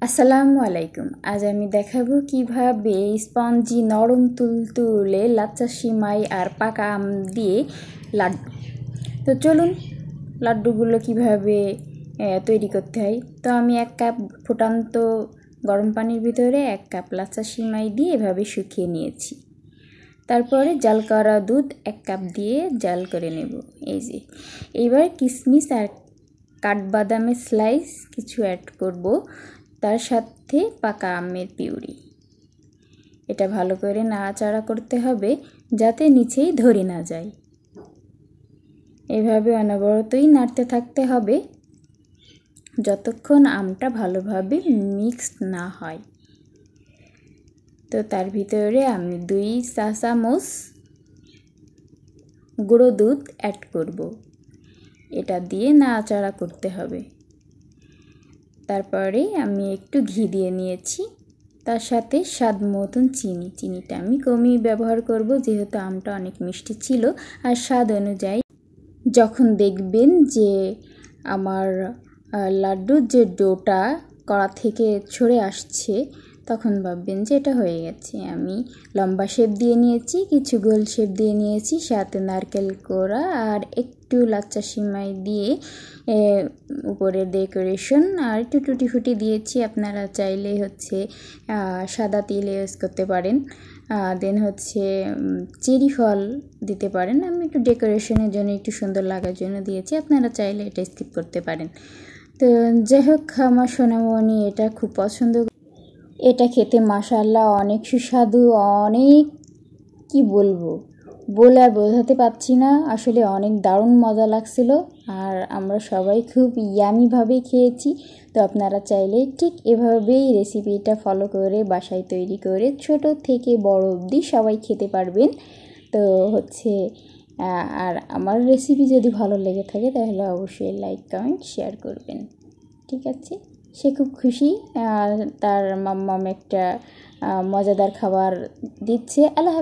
আসসালামু আলাইকুম। আজ আমি দেখাবো কিভাবে স্পঞ্জি নরম তুলতুলে লাচ্চা সিমাই আর পাকা আম দিয়ে লাড্ডু। তো চলুন লাড্ডুগুলো কিভাবে তৈরি করতে হয়। তো আমি 1 কাপ ফুটান্ত গরম পানির ভিতরে 1 কাপ লাচ্চা সিমাই দিয়ে এভাবে শুকিয়ে নিয়েছি। তারপরে জাল করা দুধ 1 কাপ দিয়ে জাল করে নেব। এই যে এবার কিশমিশ আর কাঠবাদামের স্লাইস কিছু অ্যাড করব, তার সাথে পাকা আমের পিউরি। এটা ভালো করে নাড়াচাড়া করতে হবে যাতে নিচেই ধরে না যায়। এভাবে অনবরতই নাড়তে থাকতে হবে যতক্ষণ আমটা ভালোভাবে মিক্সড না হয়। তো তার ভিতরে আমি 2 চা চামচ গুঁড়ো দুধ অ্যাড করব। এটা দিয়ে নাড়াচাড়া করতে হবে। তারপরে আমি একটু ঘি দিয়ে নিয়েছি, তার সাথে স্বাদ মতন চিনিটা আমি কমিয়ে ব্যবহার করব যেহেতু আমটা অনেক মিষ্টি ছিল। আর স্বাদ অনুযায়ী যখন দেখবেন যে আমার লাড্ডুর যে ডোটা কড়া থেকে ছড়ে আসছে তখন ভাববেন যে এটা হয়ে গেছে। আমি লম্বা শেপ দিয়ে নিয়েছি, কিছু গোল শেপ দিয়ে নিয়েছি, সাথে নারকেল কোড়া আর একটু লাচ্চা সিমাই দিয়ে উপরে ডেকোরেশন আর একটু টুটি ফুটি দিয়েছি। আপনারা চাইলে সাদা তিল ইউজ করতে পারেন, দেন চেরি ফল দিতে পারেন। আমি একটু ডেকোরেশনের জন্য একটু সুন্দর লাগার জন্য দিয়েছি, আপনারা চাইলে এটা স্কিপ করতে পারেন। তো যাই হোক, আমার সোনামণি এটা খুব পছন্দ। এটা খেতে মাশাআল্লাহ অনেক সুস্বাদু, অনেক কি বলবো, বলে আর বোঝাতে পারছি না। আসলে অনেক দারুণ মজা লাগছিল আর আমরা সবাই খুব ইয়ামিভাবে খেয়েছি। তো আপনারা চাইলে ঠিক এভাবেই রেসিপিটা ফলো করে বাসায় তৈরি করে ছোট থেকে বড় অবধি সবাই খেতে পারবেন। তো আর আমার রেসিপি যদি ভালো লেগে থাকে তাহলে অবশ্যই লাইক কমেন্ট শেয়ার করবেন। ঠিক আছে, সে খুব খুশি, তার মাম্মাম একটা মজাদার খাবার দিচ্ছে। আল্লাহ।